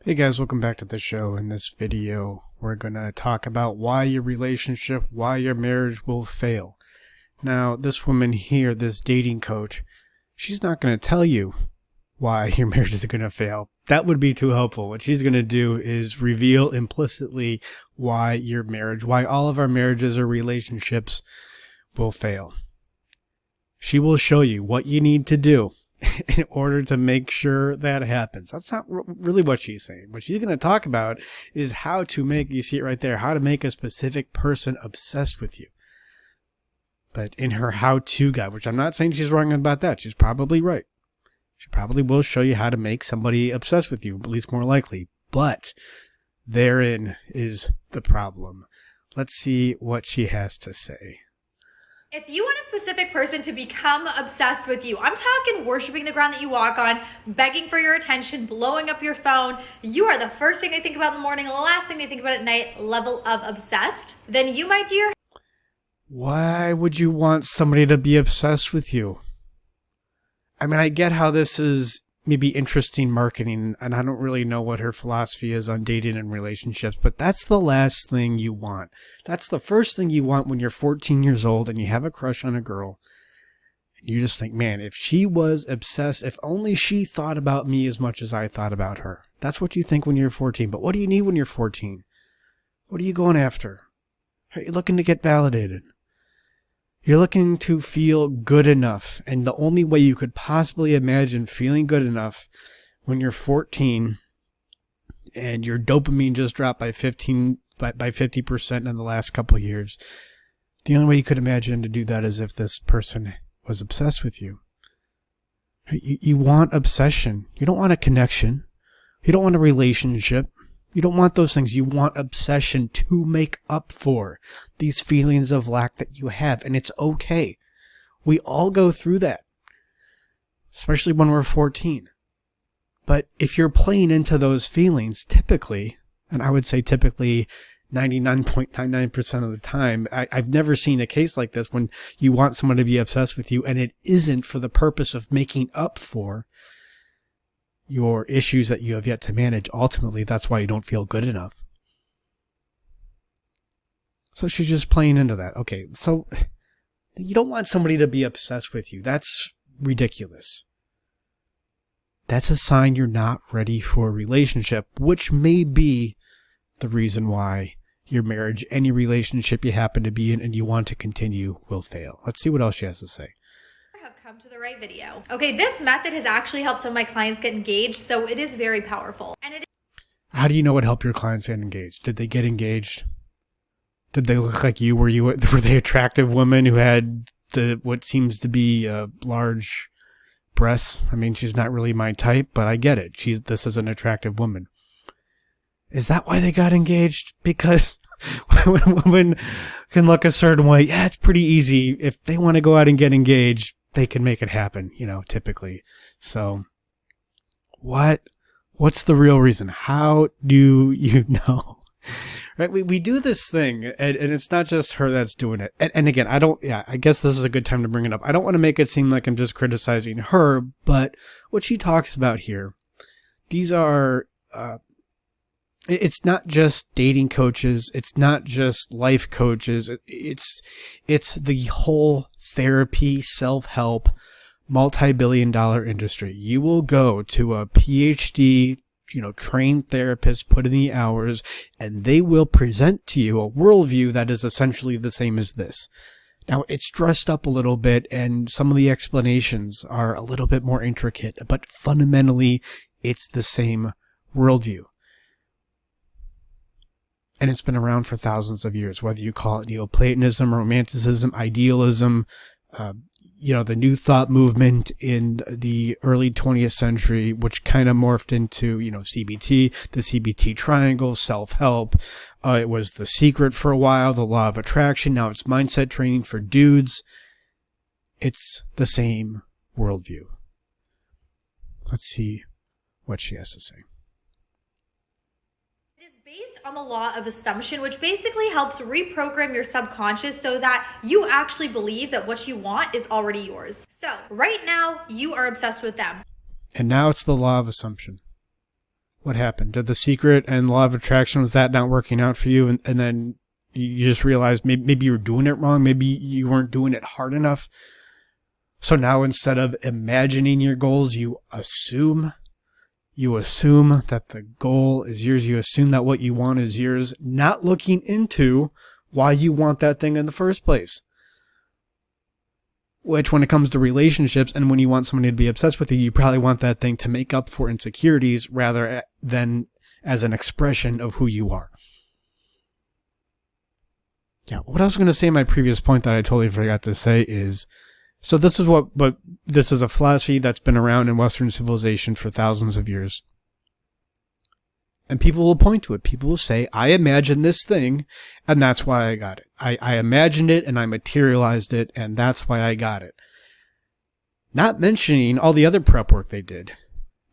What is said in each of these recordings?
Hey guys, welcome back to the show. In this video, we're going to talk about why your relationship, why your marriage will fail. Now, this woman here, this dating coach, she's not going to tell you why your marriage is going to fail. That would be too helpful. What she's going to do is reveal implicitly why your marriage, why all of our marriages or relationships will fail. She will show you what you need to do in order to make sure that happens. That's not really what she's saying. What she's going to talk about is how to make, you see it right there, how to make a specific person obsessed with you. But in her how-to guide, which I'm not saying she's wrong about that. She's probably right. She probably will show you how to make somebody obsessed with you, at least more likely. But therein is the problem. Let's see what she has to say. If you want a specific person to become obsessed with you, I'm talking worshiping the ground that you walk on, begging for your attention, blowing up your phone, you are the first thing they think about in the morning, the last thing they think about at night, level of obsessed, then you, my dear. Why would you want somebody to be obsessed with you? I mean, I get how this is maybe interesting marketing, and I don't really know what her philosophy is on dating and relationships, but that's the last thing you want. That's the first thing you want when you're 14 years old and you have a crush on a girl. And you just think, man, if she was obsessed, if only she thought about me as much as I thought about her. That's what you think when you're 14. But what do you need when you're 14? What are you going after? Are you looking to get validated? You're looking to feel good enough, and the only way you could possibly imagine feeling good enough when you're 14 and your dopamine just dropped by 50% in the last couple of years, the only way you could imagine to do that is if this person was obsessed with you. You want obsession. You don't want a connection. You don't want a relationship. You don't want those things. You want obsession to make up for these feelings of lack that you have. And it's okay. We all go through that, especially when we're 14. But if you're playing into those feelings, typically, and I would say typically 99.99% of the time, I've never seen a case like this when you want someone to be obsessed with you and it isn't for the purpose of making up for your issues that you have yet to manage. Ultimately, that's why you don't feel good enough. So she's just playing into that. Okay, so you don't want somebody to be obsessed with you. That's ridiculous. That's a sign you're not ready for a relationship, which may be the reason why your marriage, any relationship you happen to be in and you want to continue, will fail. Let's see what else she has to say. Have come to the right video. Okay, this method has actually helped some of my clients get engaged, so it is very powerful. And it is. How do you know what helped your clients get engaged? Did they get engaged? Did they look like you? Were they attractive women who had what seems to be large breasts? I mean, she's not really my type, but I get it. This is an attractive woman. Is that why they got engaged? Because when a woman can look a certain way, yeah, it's pretty easy. If they want to go out and get engaged, they can make it happen, typically. So what's the real reason? How do you know? Right? We do this thing, and it's not just her that's doing it. And again, I guess this is a good time to bring it up. I don't want to make it seem like I'm just criticizing her, but what she talks about here, these are, it's not just dating coaches. It's not just life coaches. It's the whole therapy, self-help, multi-billion-dollar industry. You will go to a PhD, trained therapist, put in the hours, and they will present to you a worldview that is essentially the same as this. Now, it's dressed up a little bit, and some of the explanations are a little bit more intricate, but fundamentally, it's the same worldview. And it's been around for thousands of years, whether you call it Neoplatonism, Romanticism, idealism, the New Thought movement in the early 20th century, which kind of morphed into, CBT, the CBT triangle, self-help. It was The Secret for a while, the law of attraction. Now it's mindset training for dudes. It's the same worldview. Let's see what she has to say. On the law of assumption, which basically helps reprogram your subconscious so that you actually believe that what you want is already yours. So right now you are obsessed with them. And now it's the law of assumption. What happened? Did The Secret and Law of Attraction, was that not working out for you? And then you just realized maybe you were doing it wrong. Maybe you weren't doing it hard enough. So now instead of imagining your goals, you assume that the goal is yours. You assume that what you want is yours, not looking into why you want that thing in the first place. Which, when it comes to relationships and when you want somebody to be obsessed with you, you probably want that thing to make up for insecurities rather than as an expression of who you are. Yeah, what I was going to say in my previous point that I totally forgot to say is, so this is a philosophy that's been around in Western civilization for thousands of years. And people will point to it. People will say, I imagined this thing, and that's why I got it. I imagined it, and I materialized it, and that's why I got it. Not mentioning all the other prep work they did.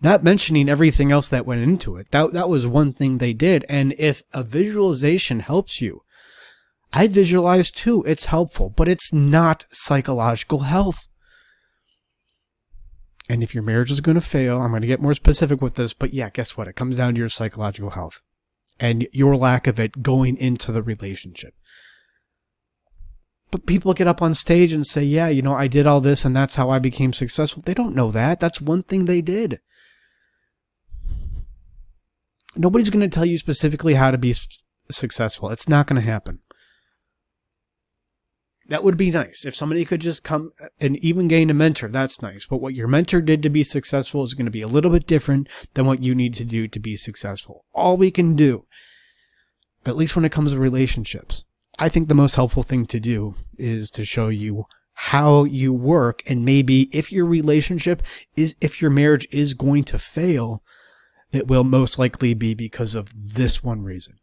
Not mentioning everything else that went into it. That was one thing they did. And if a visualization helps you, I visualize too. It's helpful, but it's not psychological health. And if your marriage is going to fail, I'm going to get more specific with this, but yeah, guess what? It comes down to your psychological health and your lack of it going into the relationship. But people get up on stage and say, yeah, I did all this and that's how I became successful. They don't know that. That's one thing they did. Nobody's going to tell you specifically how to be successful. It's not going to happen. That would be nice. If somebody could just come and even gain a mentor, that's nice. But what your mentor did to be successful is going to be a little bit different than what you need to do to be successful. All we can do, at least when it comes to relationships, I think the most helpful thing to do is to show you how you work. And maybe if your marriage is going to fail, it will most likely be because of this one reason.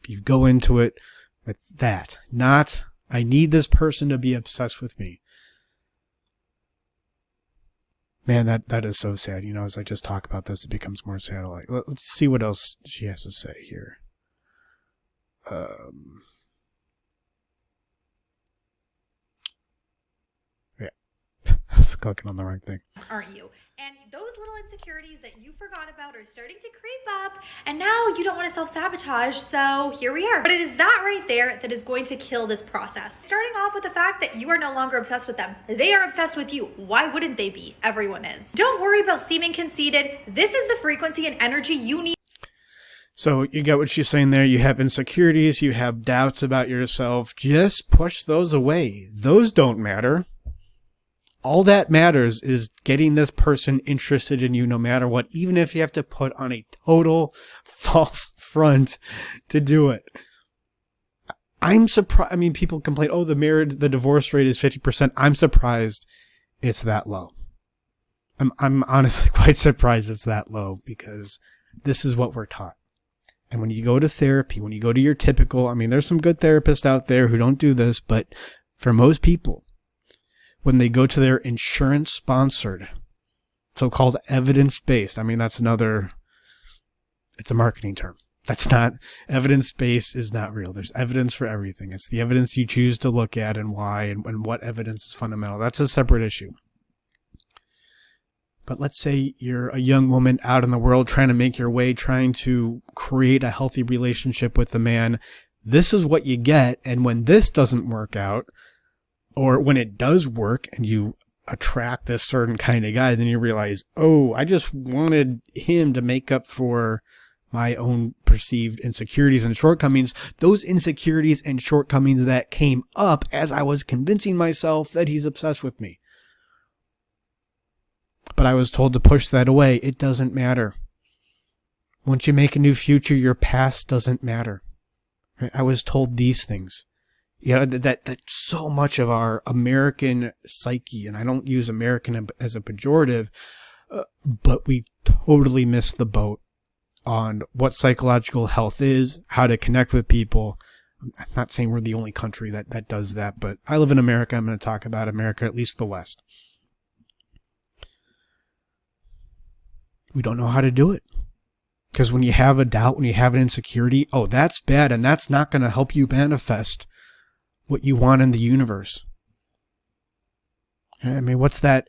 You go into it with that, not, I need this person to be obsessed with me. Man, that is so sad. As I just talk about this, it becomes more sad. Let's see what else she has to say here. Yeah, I was clicking on the wrong thing. Aren't you? And those little insecurities that you forgot about are starting to creep up, and now you don't want to self-sabotage, so here we are. But it is that right there that is going to kill this process. Starting off with the fact that you are no longer obsessed with them. They are obsessed with you. Why wouldn't they be? Everyone is. Don't worry about seeming conceited. This is the frequency and energy you need. So you get what she's saying there. You have insecurities. You have doubts about yourself. Just push those away. Those don't matter. All that matters is getting this person interested in you no matter what, even if you have to put on a total false front to do it. I'm surprised. People complain, the divorce rate is 50%. I'm surprised it's that low. I'm honestly quite surprised it's that low because this is what we're taught. And when you go to therapy, when you go to your typical, there's some good therapists out there who don't do this, but for most people, when they go to their insurance-sponsored, so-called evidence-based, it's a marketing term. That's not, evidence-based is not real. There's evidence for everything. It's the evidence you choose to look at and why and what evidence is fundamental. That's a separate issue. But let's say you're a young woman out in the world trying to make your way, trying to create a healthy relationship with a man. This is what you get. And when this doesn't work out, or when it does work and you attract this certain kind of guy, then you realize, I just wanted him to make up for my own perceived insecurities and shortcomings. Those insecurities and shortcomings that came up as I was convincing myself that he's obsessed with me. But I was told to push that away. It doesn't matter. Once you make a new future, your past doesn't matter. I was told these things. That so much of our American psyche, and I don't use American as a pejorative, but we totally missed the boat on what psychological health is, how to connect with people. I'm not saying we're the only country that does that, but I live in America. I'm going to talk about America, at least the West. We don't know how to do it. Because when you have a doubt, when you have an insecurity, that's bad, and that's not going to help you manifest what you want in the universe. What's that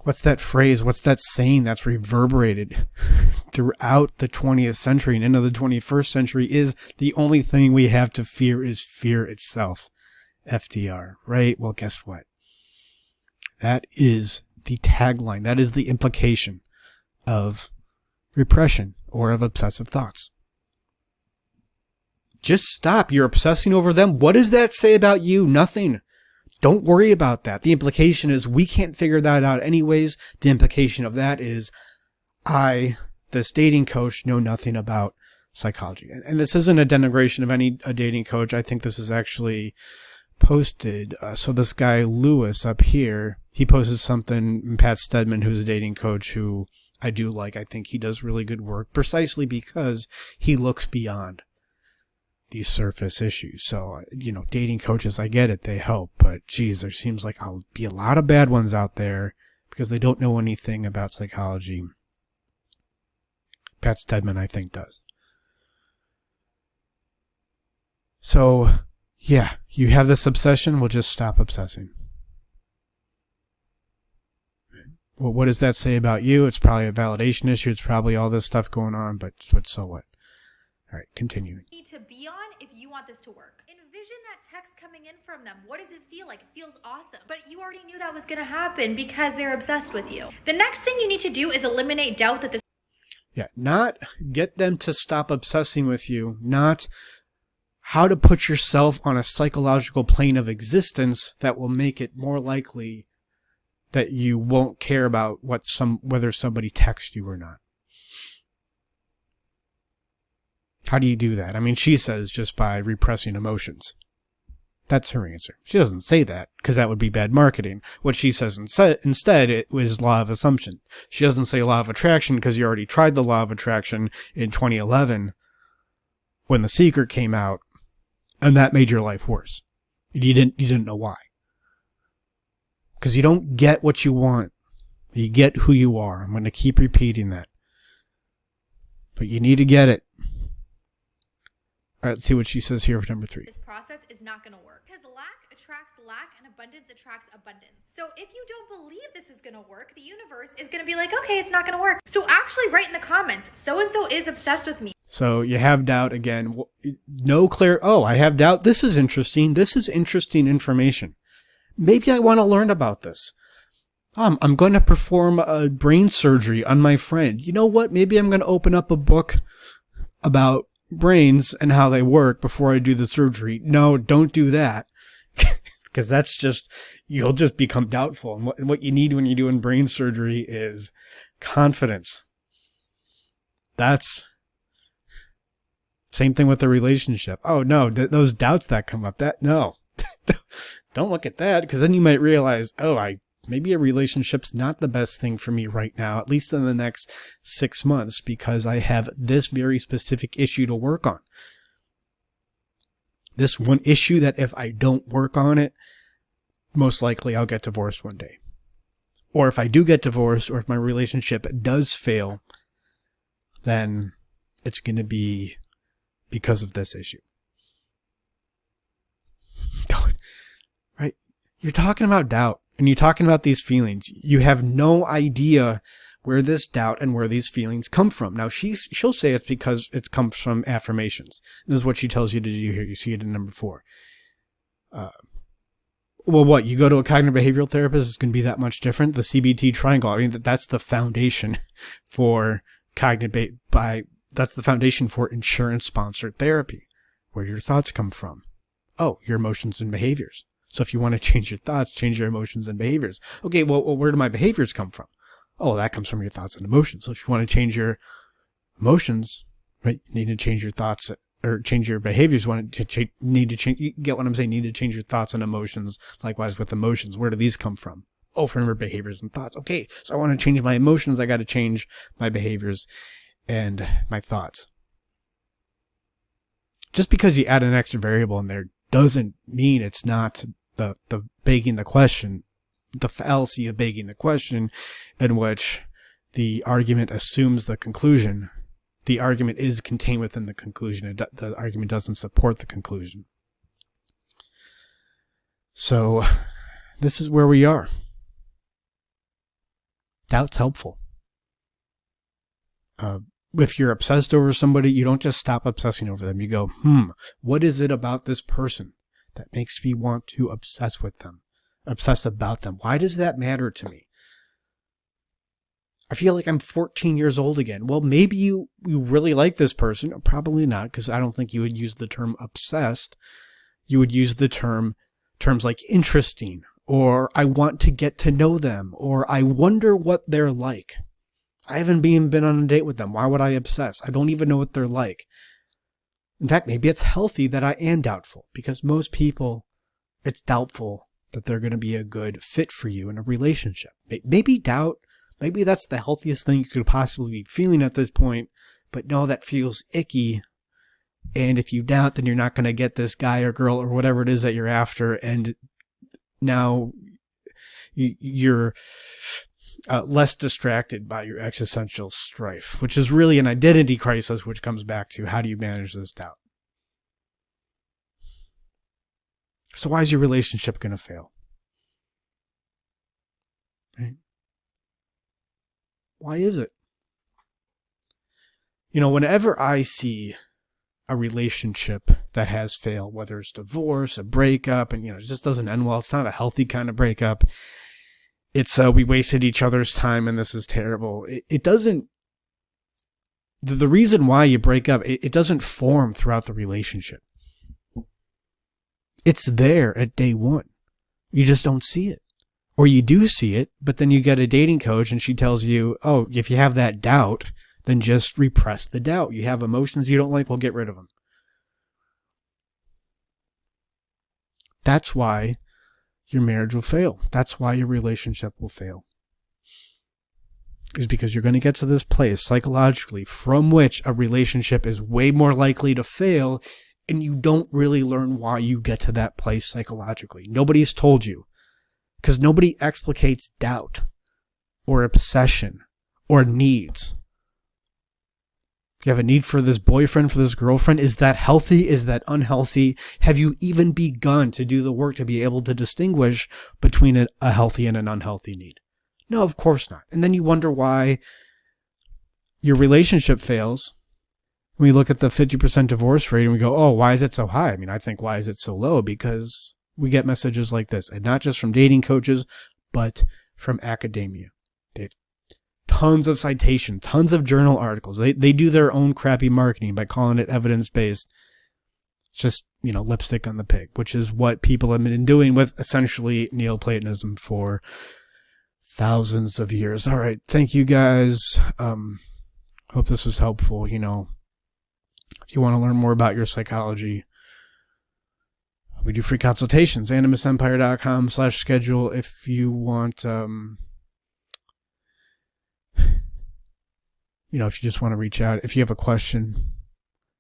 What's that phrase? What's that saying that's reverberated throughout the 20th century and into the 21st century is the only thing we have to fear is fear itself. FDR, right? Well, guess what? That is the tagline. That is the implication of repression or of obsessive thoughts. Just stop. You're obsessing over them. What does that say about you? Nothing. Don't worry about that. The implication is we can't figure that out anyways. The implication of that is I, this dating coach, know nothing about psychology. And this isn't a denigration of a dating coach. I think this is actually posted. So this guy, Lewis, up here, he posted something, Pat Stedman, who's a dating coach who I do like. I think he does really good work precisely because he looks beyond these surface issues. So, dating coaches, I get it, they help, but geez, there seems like I'll be a lot of bad ones out there because they don't know anything about psychology. Pat Stedman, I think, does. So, yeah, you have this obsession, well, just stop obsessing. Well, what does that say about you? It's probably a validation issue. It's probably all this stuff going on, but so what? All right, continuing. Need to be on if you want this to work. Envision that text coming in from them. What does it feel like? It feels awesome. But you already knew that was going to happen because they're obsessed with you. The next thing you need to do is eliminate doubt that this... Yeah, not get them to stop obsessing with you, not how to put yourself on a psychological plane of existence that will make it more likely that you won't care about whether somebody texts you or not. How do you do that? I mean, she says just by repressing emotions. That's her answer. She doesn't say that because that would be bad marketing. What she says instead, it was law of assumption. She doesn't say law of attraction because you already tried the law of attraction in 2011 when The Secret came out, and that made your life worse. You didn't know why. Because you don't get what you want. You get who you are. I'm going to keep repeating that. But you need to get it. All right, let's see what she says here for number 3. This process is not going to work because lack attracts lack and abundance attracts abundance. So if you don't believe this is going to work, the universe is going to be like, okay, it's not going to work. So actually write in the comments, so-and-so is obsessed with me. So you have doubt again. No clear, I have doubt. This is interesting. This is interesting information. Maybe I want to learn about this. I'm going to perform a brain surgery on my friend. You know what? Maybe I'm going to open up a book about brains and how they work before I do the surgery. No, don't do that. Because that's just, you'll just become doubtful. And what you need when you're doing brain surgery is confidence. That's same thing with the relationship. Oh no, those doubts that come up, no. Don't look at that, because then you might realize, maybe a relationship's not the best thing for me right now, at least in the next 6 months, because I have this very specific issue to work on. This one issue that if I don't work on it, most likely I'll get divorced one day. Or if I do get divorced, or if my relationship does fail, then it's going to be because of this issue. Right? You're talking about doubt. And you're talking about these feelings. You have no idea where this doubt and where these feelings come from. Now, she'll say it's because it comes from affirmations. This is what she tells you to do here. You see it in number 4. Well, what? You go to a cognitive behavioral therapist, it's going to be that much different? The CBT triangle, I mean, that's the foundation for that's the foundation for insurance-sponsored therapy. Where do your thoughts come from? Your emotions and behaviors. So if you want to change your thoughts, change your emotions and behaviors. Okay, well, where do my behaviors come from? That comes from your thoughts and emotions. So if you want to change your emotions, right, you need to change your thoughts or change your behaviors. You get what I'm saying? You need to change your thoughts and emotions. Likewise with emotions. Where do these come from? From your behaviors and thoughts. Okay, so I want to change my emotions. I got to change my behaviors and my thoughts. Just because you add an extra variable in there doesn't mean it's not the begging the question, the fallacy of begging the question, in which the argument assumes the conclusion. The argument is contained within the conclusion. The argument doesn't support the conclusion. So this is where we are. Doubt's helpful. If you're obsessed over somebody, you don't just stop obsessing over them. You go, what is it about this person that makes me want to obsess about them? Why does that matter to me? I feel like I'm 14 years old again. Well, maybe you really like this person. Probably not, because I don't think you would use the term obsessed. You would use the terms like interesting, or I want to get to know them, or I wonder what they're like. I haven't even been on a date with them. Why would I obsess? I don't even know what they're like. In fact, maybe it's healthy that I am doubtful, because most people, it's doubtful that they're going to be a good fit for you in a relationship. Maybe doubt. Maybe that's the healthiest thing you could possibly be feeling at this point, but no, that feels icky. And if you doubt, then you're not going to get this guy or girl or whatever it is that you're after. And now you're less distracted by your existential strife, which is really an identity crisis, which comes back to how do you manage this doubt? So why is your relationship going to fail? Right? Why is it? Whenever I see a relationship that has failed, whether it's divorce, a breakup, and, it just doesn't end well, it's not a healthy kind of breakup. It's, we wasted each other's time and this is terrible. It doesn't, the reason why you break up, it doesn't form throughout the relationship. It's there at day one. You just don't see it. Or you do see it, but then you get a dating coach and she tells you, oh, if you have that doubt, then just repress the doubt. You have emotions you don't like, well, get rid of them. That's why your marriage will fail. That's why your relationship will fail. Is because you're going to get to this place psychologically from which a relationship is way more likely to fail, and you don't really learn why you get to that place psychologically. Nobody's told you. Because nobody explicates doubt or obsession or needs. You have a need for this boyfriend, for this girlfriend. Is that healthy? Is that unhealthy? Have you even begun to do the work to be able to distinguish between a healthy and an unhealthy need? No, of course not. And then you wonder why your relationship fails. We look at the 50% divorce rate and we go, oh, why is it so high? I mean, I think why is it so low? Because we get messages like this, and not just from dating coaches, but from academia. They have tons of citations, tons of journal articles. They do their own crappy marketing by calling it evidence-based. It's just, lipstick on the pig, which is what people have been doing with essentially Neoplatonism for thousands of years. All right. Thank you guys. Hope this was helpful. If you want to learn more about your psychology, we do free consultations, animusempire.com/schedule. If you want, if you just want to reach out, if you have a question,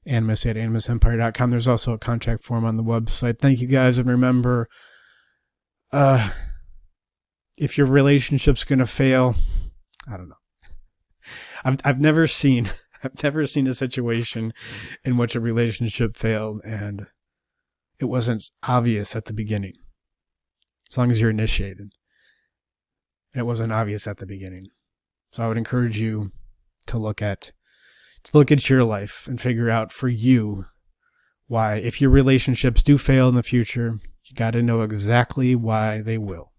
animus@animusempire.com. There's also a contact form on the website. Thank you guys. And remember, if your relationship's going to fail, I don't know. I've never seen a situation in which a relationship failed and it wasn't obvious at the beginning, as long as you're initiated. And it wasn't obvious at the beginning. So I would encourage you to look at your life and figure out for you why, if your relationships do fail in the future, you got to know exactly why they will.